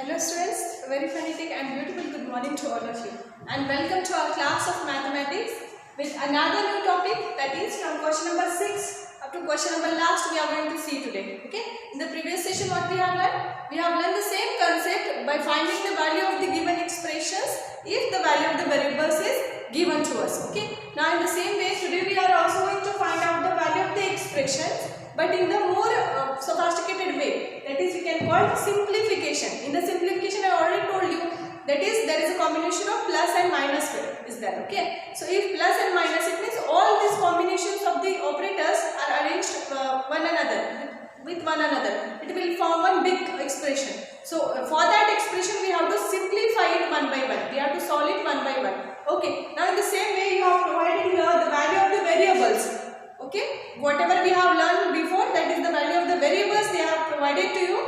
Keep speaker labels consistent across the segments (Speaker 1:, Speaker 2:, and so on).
Speaker 1: Hello students, very phonetic and beautiful good morning to all of you and welcome to our class of mathematics with another new topic, that is from question number 6 up to question number last we are going to see today. Okay, in the previous session what we have learned? We have learned the same concept by finding the value of the given expressions if the value of the variables is given to us. Okay, now in the same way today we are also going to find out the value of the expressions, but in the more sophisticated way, that is we can call simplification. In the simplification I already told you, that is there is a combination of plus and minus is there. Okay, so if plus and minus, it means all these combinations of the operators are arranged with one another, it will form one big expression. So for that expression we have to simplify it one by one, we have to solve it one by one. Okay, now in the same way you have provided here the value of the variables. Okay, whatever we have learned before, that is the value of the variables they have provided to you.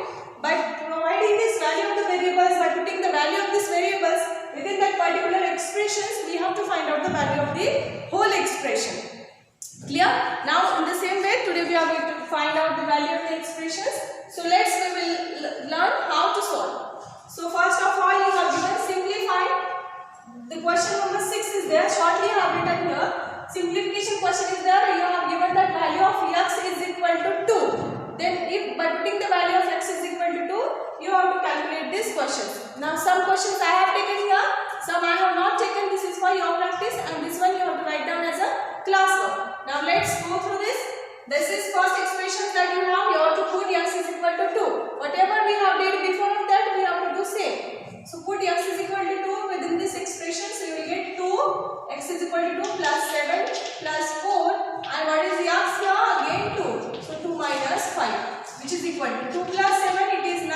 Speaker 1: By providing this value of the variables, by putting the value of these variables within that particular expressions, we have to find out the value of the whole expression. Clear? Now in the same way today we are going to find out the value of the expressions. So we will learn how to solve. So first of all you have given simplified. The question number 6 is there, shortly I have written here. Simplification question is there, you have given that value of x is equal to 2. Then if by putting the value of x is equal to 2, you have to calculate this question. Now some questions I have taken here, some I have not taken, this is for your practice, and this one you have to write down as a class work. Now let's go through this. This is first expression that you have to put x is equal to 2. Whatever we have did before of that, we have to do same. So put x is equal to 2 within this expression, so you will get 2, x is equal to 2 plus 7 plus 4, and what is the x here? Again 2. So 2 minus 5, which is equal to 2 plus 7, it is 9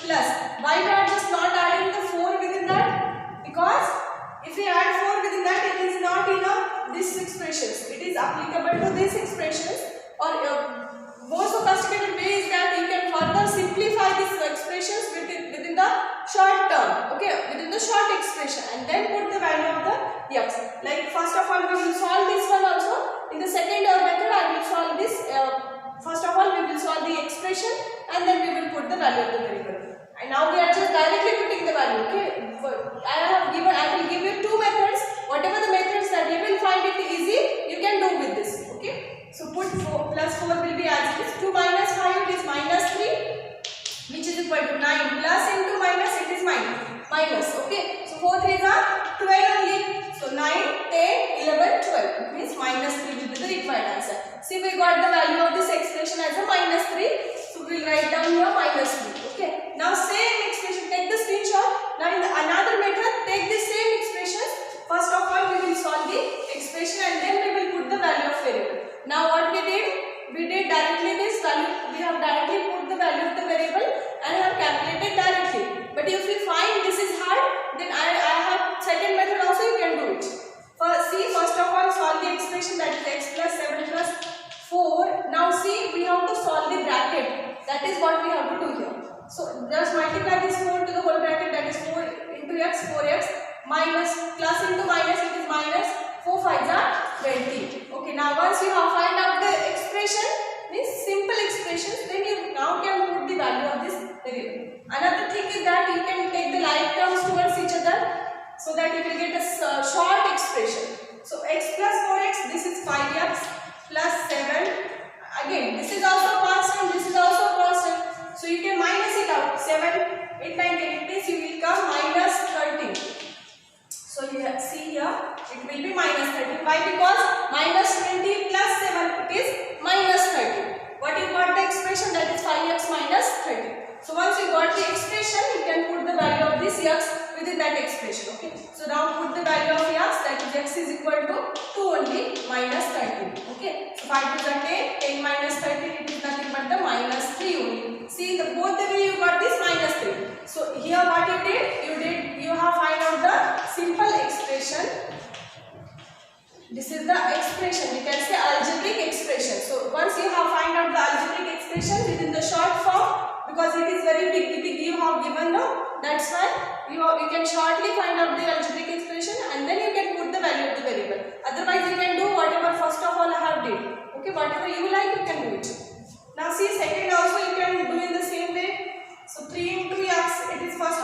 Speaker 1: plus. Why we are just not adding the 4 within that? Because if we add 4 within that, it is not in this expressions. It is applicable to these expressions, or more sophisticated way is that you can further simplify these expressions within the short term, okay, within the short expression, and then put the value of the x. Like first of all we will solve this one also. In the second method I will solve this. First of all we will solve the expression and then we will put the value of the variable. And now we are just directly putting the value. Okay, I will give you two methods. Whatever the methods that you will find it easy, you can do with this. Okay, so put 4 plus 4 will be as it is. 2 minus 5 is minus 3, which is equal to 9 plus into minus, it is minus. Okay, so 4 3s are 12 only. So 9, 10, 11, 12. It means minus 3 will be the required answer. See, we got the value of this expression as a minus 3. So we will write down here minus 3. Okay. Now same expression, take the screenshot. Now in the another method, take the same expressions. First of all, we will solve the expression and then we will put the value of variable. Now what we did? We did directly this value. We have directly put the value of the variable and have calculated directly. But if we find this is hard, then I have second method also, you can do it. First of all solve the expression, that is x plus 7 plus 4. Now see, we have to solve the bracket. That is what we have to do here. So just multiply this 4 to the whole bracket, that is 4 into x, 4x, minus, plus into minus, it is minus, 4 5s are 20. Okay, now once you have find out the expression, means simple expressions, then you now can put the value of this variable. Another thing is that you can take the like terms towards each other, so that you will get a short expression. So x plus 4x, this is 5x plus 7. Again, this is also constant, this is also constant. So you can minus it out. 7, 8, 9, 10. It means you will come minus 13. So you see here, it will be minus 13. Why? Because minus 20 plus 7, it is minus 13. What you got the expression? That is 5x minus 13. So once you got the expression, you can put the value of this x within that expression. Okay. So now put the value of x, that is x is equal to 2 only, minus 13. Okay. So 5 to the 10, 10 minus 13, it is nothing but the minus 3 only. See, both the way you got this minus 3. So here what you did, you have find out the simple expression. This is the expression, you can say algebraic expression. So once you have find out the algebraic expression within the short form, because it is very big you have given now, that's why you can shortly find out the algebraic expression and then you can put the value of the variable. Otherwise you can do whatever first of all I have did. Okay, whatever you like you can do it. Now see, second also you can do in the same way. So 3 into x, it is first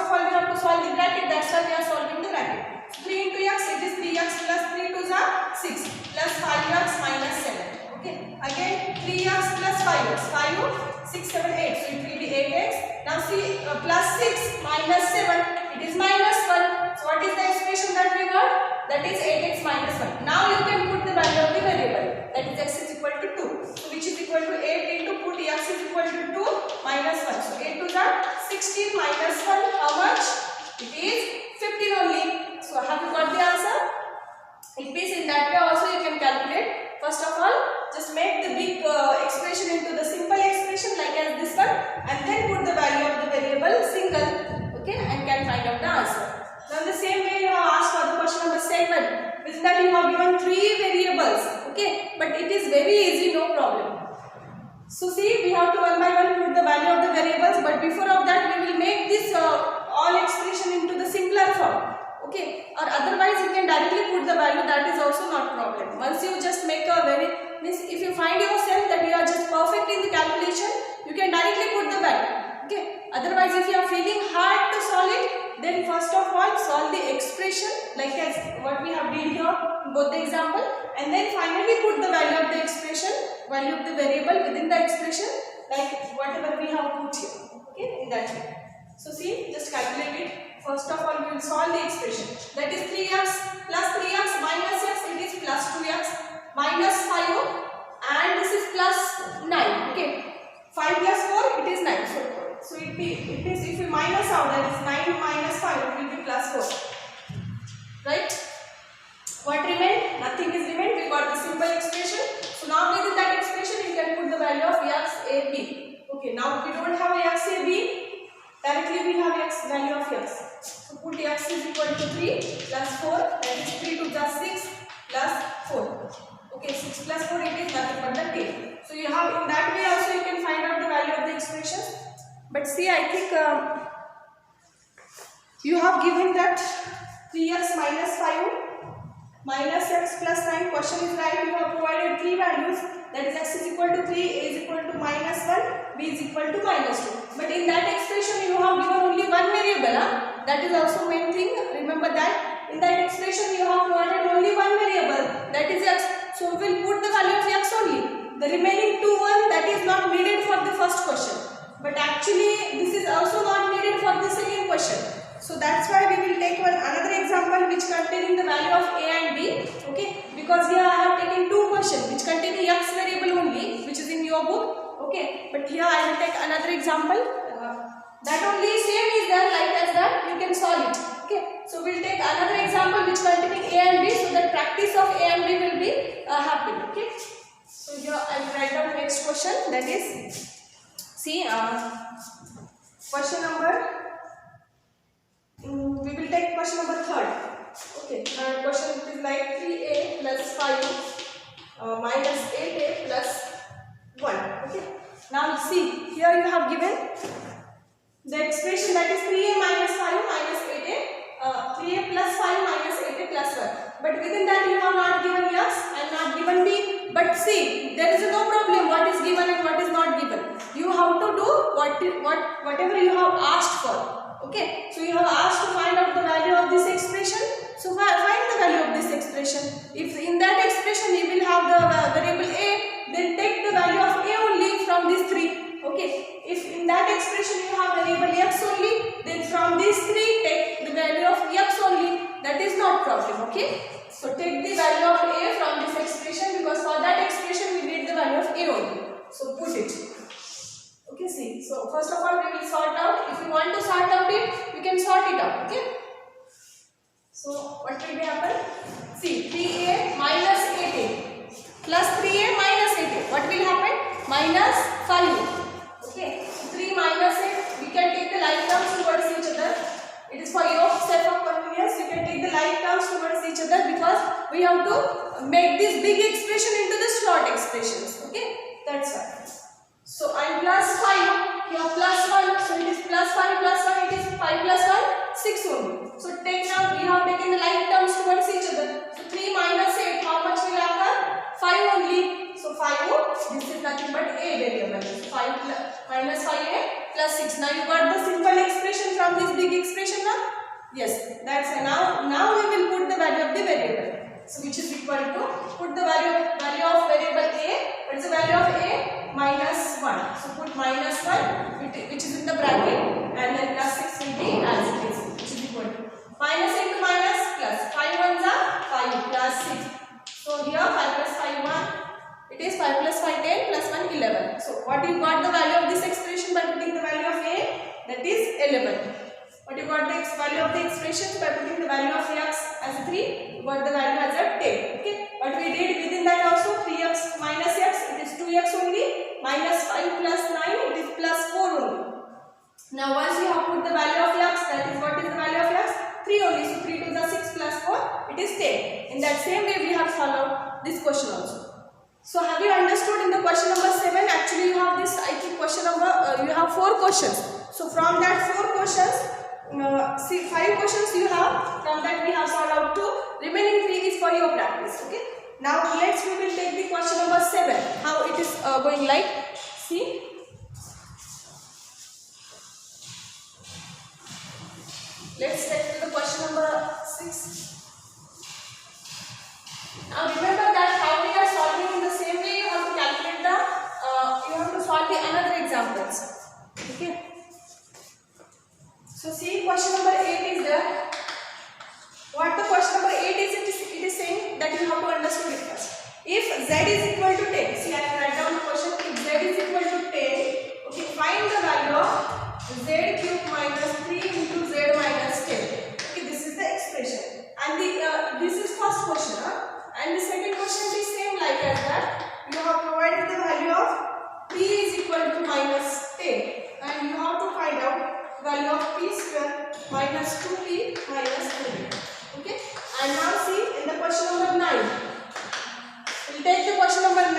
Speaker 1: see plus 6 minus 7, it is minus 1. So what is the expression that we got? That is 8x minus 1. Now you can put the value of the variable, that is x is equal to 2. So which is equal to 8 into put x is equal to 2 minus 1. So 8 to the 16 minus 1, how much? It is 15 only. So have you got the answer? It means in that way also you can calculate. First of all, just make the big expression into the simple expression like as this one, and then put the value of the variable single, okay, and can find out the answer. Now in the same way you have asked for the question number 7. With that you have given 3 variables, okay, but it is very easy, no problem. So see, we have to one by one put the value of the variables, but before of that we will make this all expression into the simpler form. Okay, or otherwise you can directly put the value, that is also not problem. Once you just make a means if you find yourself that you are just perfect in the calculation, you can directly put the value. Okay, otherwise if you are feeling hard to solve it, then first of all solve the expression like as what we have did here in both the example, and then finally put the value of the expression, value of the variable within the expression like whatever we have put here. Okay, in that way. So see, just calculate it. First of all, we will solve the expression. That is 3x plus 3x minus x, it is plus 2x minus 5, and this is plus 9. Okay, 5 plus 4, it is 9. So it is if we minus out, that is 9 minus 5, it will be plus 4. Right? What remained? Nothing is remained. We got the simple expression. So now within that expression, you can put the value of x a b. Okay, now we don't have x a b. Directly we have x, value of x. So put x is equal to 3 plus 4, that is 3 to the 6 plus 4. Okay, 6 plus 4, it is nothing but the 10. So you have, in that way also you can find out the value of the expression. But see, I think you have given that 3x minus 5 minus x plus 9, question is right, you have provided 3 values, that is x is equal to 3, a is equal to minus 1, b is equal to minus 2. But in that expression you have given only one variable, that is also main thing, remember that. In that expression you have provided only one variable, that is x, so we will put the value of x only. The remaining 2 one, that is not needed for the first question, but actually this is also not needed for the second question. So that's why we will take another example which containing the value of a and b, okay, because here I have taken 2 questions which contain x variable only, which is in your book, okay, but here I will take another example, that only same is there like as that, you can solve it, okay. So we will take another example which containing a and b, so that practice of a and b will be happening, okay. So here I will write down next question, that is, see, question number, we will take question number 3rd. Okay, question is like 3a plus 5 minus 8a plus 1. Okay, now see, here you have given the expression that is 3a minus 5 minus 8a, 3a plus 5 minus 8a plus 1. But within that you have not given x and not given b. But see, there is no problem what is given and what is not given. You have to do whatever you have asked for. Okay, so you have asked to find out the value of this expression. So find the value of this expression. If in that expression you will have the variable a, then take the value of a only from these 3. Okay, if in that expression you have variable x only, then from these 3 take the value of x only. That is not problem. Okay, so take the value of a from this expression, because for that expression we need the value of a only. So put it. Okay, see, so first of all we will sort out. If you want to sort out it, you can sort it out, okay. So what will be happen? See, 3a minus 8a plus 3a minus 8a, what will happen? Minus 5. Okay, so 3 minus 8, we can take the like terms towards each other. It is for your self of convenience, you can take the like terms towards each other, because we have to make this big expression into the short expressions, okay, that's why. So I plus 5, here plus 1, so it is plus 5 plus 1, it is 5 plus 1, 6 only. So take now, we have taken the like terms towards each other. So 3 minus 8, how much will occur? 5 only. So 5, this is nothing but a variable. So 5 minus 5a plus 6. Now you got the simple expression from this big expression now? Yes, that's it. Now we will put the value of the variable. So which is equal to, put the value of variable a, what is the value of a? Minus 1. So put minus 1, which is in the bracket, that is 11. But you got the value of the expression by putting the value of x as 3, you got the value as a 10. Okay, but we did within that also 3x minus x, it is 2x only, minus 5 plus 9, it is plus 4 only. Now once you have put the value of x, that is what is the value of x? 3 only, so 3 to the 6 plus 4, it is 10. In that same way we have followed this question also. So have you understood in the question number 7, actually you have this, I think question number, you have 4 questions. So from that 4 questions, see 5 questions you have, from that we have solved out 2, remaining 3 is for your practice. Okay. Now let's we will take the question number 7, how it is going like, see. Let's take to the question number 6. Now remember that how we are solving in the same way, you have to calculate the, you have to solve the another examples. Okay. So see question number 8 is there. What the question number 8 is, it is saying that you have to understand it first. If z is equal to 10, see I will write down the question. If z is equal to 10, okay, find the value of z cube minus 3 into z minus 10. Okay, this is the expression. And this is first question. And the second question is same like as that. You have provided the value of p is equal to minus 10. And you have to find out value of p square minus 2p minus 3. Okay. And now see in the question number 9. We'll take the question number 9.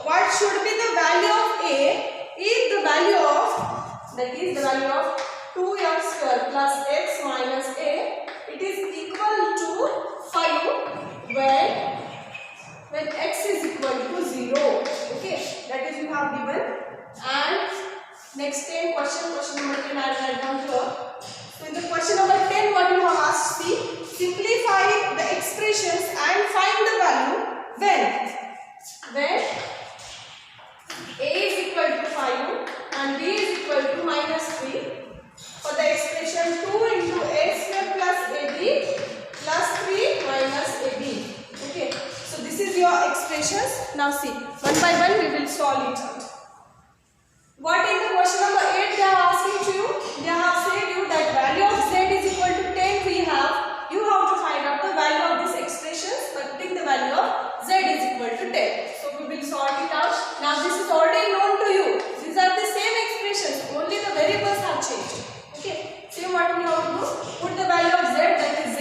Speaker 1: What should be the value of a if the value of, that is the value of 2x square plus x minus a, it is equal to 5 when x is equal to 0. Okay, that is you have given. And next 10 question number 10 I will write down here. So in the question number 10 what you have asked, see, simplify the expressions and find the value when a is equal to 5 and b is equal to minus 3 for the expression 2 into a square plus ab plus 3 minus ab. Okay, so this is your expressions. Now see, one by one we will solve it out. What in the question number 8 they are asking to you? They have said you that value of z is equal to 10 we have. You have to find out the value of this expressions by putting the value of z is equal to 10. So we will sort it out. Now this is already known to you. These are the same expressions, only the variables have changed. Okay. Same what we have to do. Put the value of z, that is z,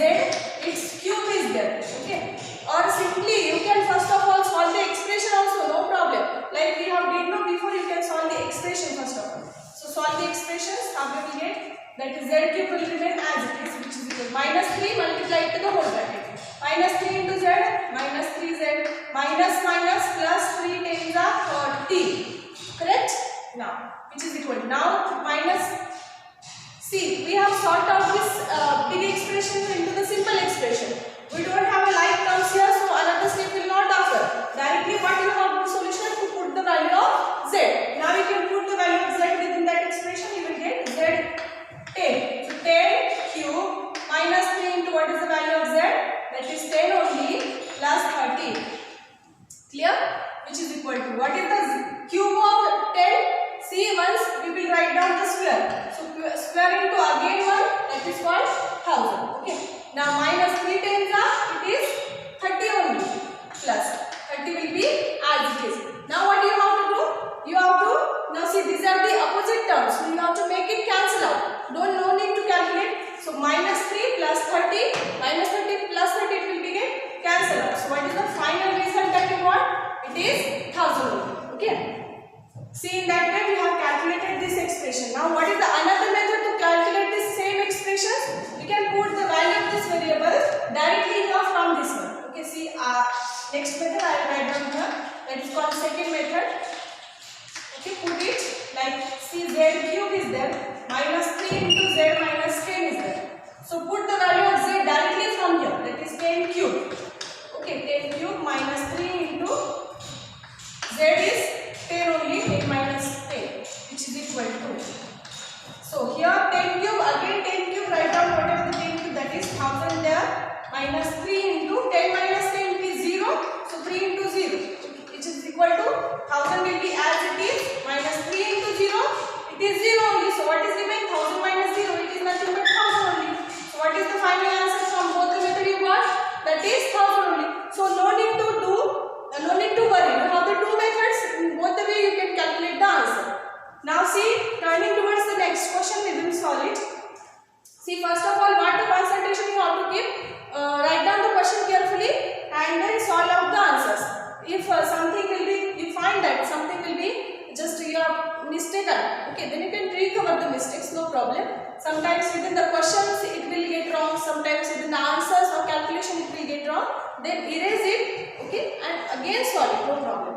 Speaker 1: its cube is there. Okay. Or simply you can first of all solve the expression also, no problem. Like we have did know before, you can solve the expression first of all. So solve the expressions, how we will get, that is z cube will remain as it is, which is equal minus 3 multiplied to the whole bracket. Minus 3 into z, minus 3z, minus minus plus 3 times are 40. Correct? Now, which is equal. Now minus, see, we have sorted out this big expression into the simple expression. We don't have a like terms here, so another step will not occur. Directly what you have the solution to put the value of z. Now you can put the value of z within that expression, you will get z 10. So 10 cube minus 3 into what is the value of z? That is 10 only plus 30. Clear? Which is equal to, what is the cube of 10? See, once we will write down the square. So square into again 1, that is called 1000. Okay. Now minus 3 times it is 30 only. Plus 30 will be as it is. Now what you have to do? You have to, now see, these are the opposite terms. So you have to make it cancel out. No need to calculate. So minus 3 plus 30, minus 30 plus 30, it will be get cancel out. So what is the final result that you want? It is 1000 only. Okay. See, in that way we have calculated this expression. Now what is the another method to calculate this same expressions? You can put the value of this variable directly here from this one. Okay, see, next method I will write down here. That is called second method. Okay, put it like, see, z cube is there, minus 3 into z minus 10 is there. So put the value of z directly from here, that is 10 cube. Okay, 10 cube minus 3 into z is 10 only, 10 minus 10, which is equal to. So here 10 cube, again 10 cube, write down whatever the 10 cube, that is 1000 there, minus 3 into 10 minus 10 will be 0, so 3 into 0, which is equal to 1000 will be as it is, minus 3 into 0, it is 0 only, so what is remaining? no problem. Sometimes within the questions it will get wrong, sometimes within the answers or calculation it will get wrong. Then erase it, okay, and again solve it, no problem.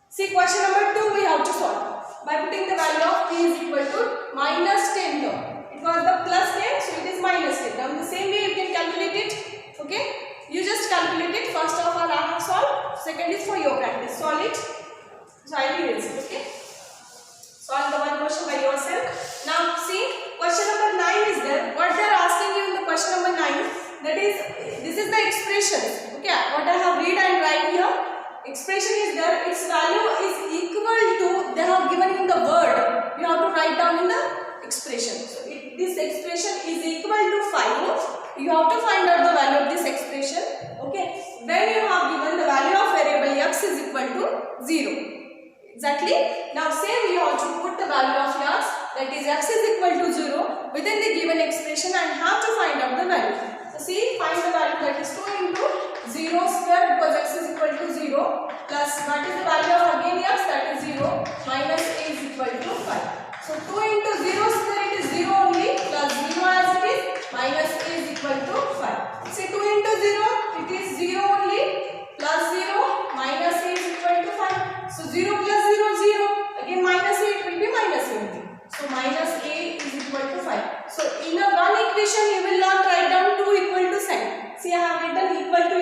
Speaker 1: See, question number 2 we have to solve by putting the value of p is equal to minus 10 here. It was the plus 10, so it is minus 10. Now in the same way you can calculate it, okay. You just calculate it. First of all I have solved, second is for your practice. Solve it. So I will erase it, okay. Solve the one question by yourself. Now see, question number 9 is there. What they are asking you in the question number 9, that is, this is the expression, okay. What I have read and write here, expression is there, its value is equal to, they have given in the word, you have to write down in the expression. So this expression is equal to 5, you have to find out the value of this expression, okay. When you have given the value of variable x is equal to 0, exactly. Now same you have to put the value of x, that is x is equal to 0 within the given expression and have to find out the value. So see, find the value, that is 2 into 0 square, because x is equal to 0, plus what is the value of again x, that is 0, minus a is equal to 5. So 2 into 0 square, it is 0 only, plus 0 as it is, minus a is equal to 5. See, 2 into 0, it is 0 only, plus 0, minus a is equal to 5. So 0 plus 0, 0, again minus a, it will be minus a only. So minus a is equal to 5. So in a one equation you will not write down 2 equal to sign. See, I have written equal to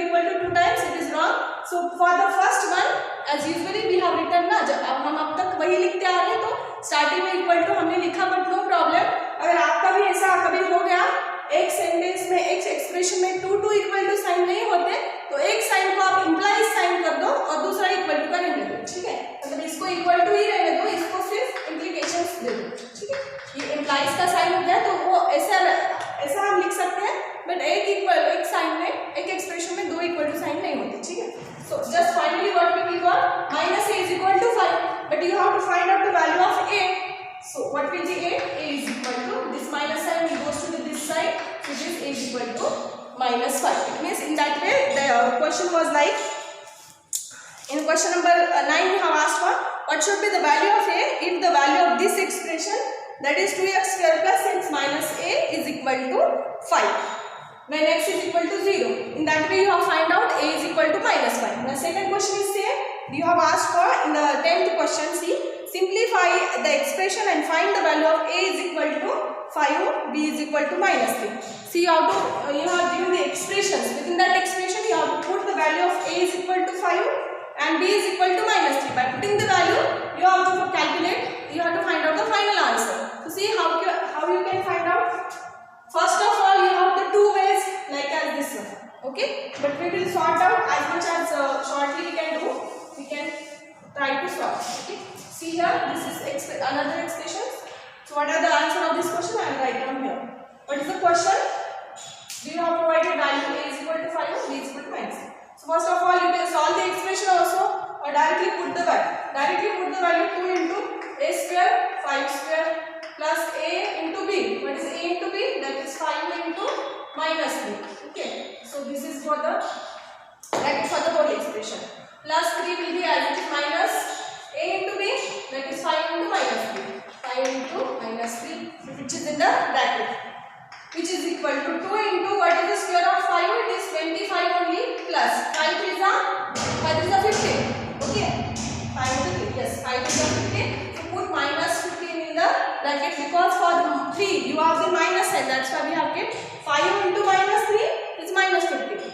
Speaker 1: 2 times, it is wrong. So for the first one, as usually we have written ना, जब हम अब तक वही लिखते आ रहे हैं, तो स्टार्टिंग में इक्वल टू हमने लिखा, बट नो प्रॉब्लम. अगर आपका भी ऐसा कभी हो गया, एक सेंटेंस में एक एक्सप्रेशन में 2 इक्वल टू साइन नहीं होते, तो एक साइन को आप इंप्लाइज साइन कर दो और दूसरा इक्वल टू का रहने दो, ठीक है. मतलब इसको इक्वल टू ही रहने दो, इसको सिर्फ इम्प्लीकेशंस दे दो, ठीक है. ये इंप्लाइज का साइन हो गया, तो वो ऐसा हम लिख सकते हैं, बट एक साइन में, एक एक्सप्रेशन में 2 इक्वल टू साइन नहीं होते, ठीक है. So just finally what we will got, minus a is equal to 5, but you have to find out the value of a. So what will be a? A is equal to, this minus sign will goes to this side, so this a is equal to minus 5. It means in that way the question was like, in question number 9 we have asked for what should be the value of a if the value of this expression, that is 2x square plus x minus a is equal to 5. When x is equal to 0. In that way you have find out a is equal to minus 5. The second question is same. You have asked for in the 10th question, see, simplify the expression and find the value of a is equal to 5, b is equal to minus 3. See, you have given the expressions. Within that expression you have to put the value of a is equal to 5 and b is equal to minus 3. By putting the value, you have to calculate, you have to find out the final answer. So see how you can find out. First of all, you have the 2 ways like as this one, okay, but we will sort out as much as shortly we can do. We can try to solve, okay. See here, this is another expression. So what are the answer of this question? I will write down here. What is the question? Do you have provided value a is equal to 5 or b is equal to minus 3? So first of all, you can solve the expression also or directly put the value. Directly put the value 2 into a square 5 square plus a into b. What is a into b? That is 5 into minus 3. Okay. So this is for the bracket for the whole expression. Plus 3 will be as it is minus a into b. That is 5 into minus 3. 5 into minus 3, which is in the bracket, which is equal to 2 into what is the square of 5? It is 25 only, plus 5 is a 15. Okay. 5 into 3. Yes. 5 is a 15. So put minus 15 in the bracket, because for the 3 you have the minus sign, that's why we have kept 5 into minus 3 is minus 15.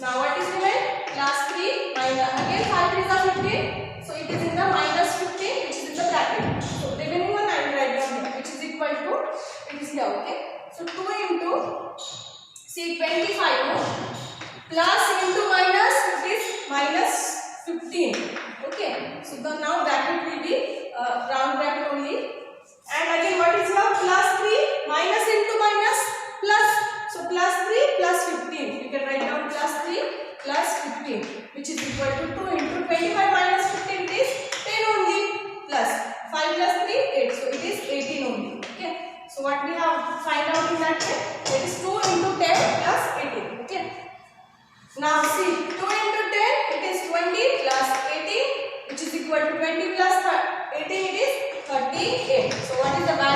Speaker 1: Now what is remaining? Plus 3 minus again 5 is a 15, so it is in the minus 15, which is in the bracket. So remaining one I will write down here, which is equal to, it is here, okay. So 2 into, see, 25 plus into minus, it is minus 15, okay. So the now bracket will be round bracket only. And again what is here? Plus 3 minus into minus plus. So plus 3 plus 15. You can write down plus 3 plus 15, which is equal to 2 into 25 minus 15, it is 10 only, plus 5 plus 3 8. So it is 18 only. Okay. So what we have to find out in that way? It is 2 into 10 plus 18. Okay. Now see, 2 into 10 it is 20 plus 18, which is equal to 20 plus 18, it is 38. So what is the value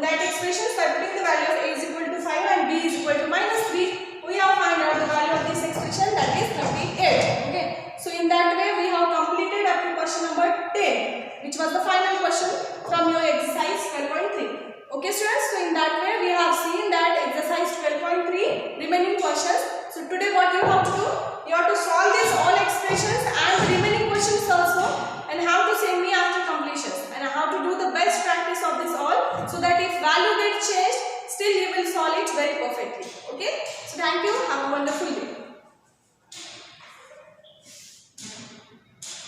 Speaker 1: that expression by putting the value of a is equal to 5 and b is equal to -3, we have found out the value of this expression, that is 38. Okay, so in that way we have completed up to question number 10, which was the final question from your exercise 12.3. Okay students, so in that way we have seen that exercise 12.3 remaining questions. So today what you have to do, you have to solve these all expressions and the remaining questions also, and how to send me after completions, and how to do the best practice of this all, so that if value gets changed, still you will solve it very perfectly. Okay, so thank you, have a wonderful day.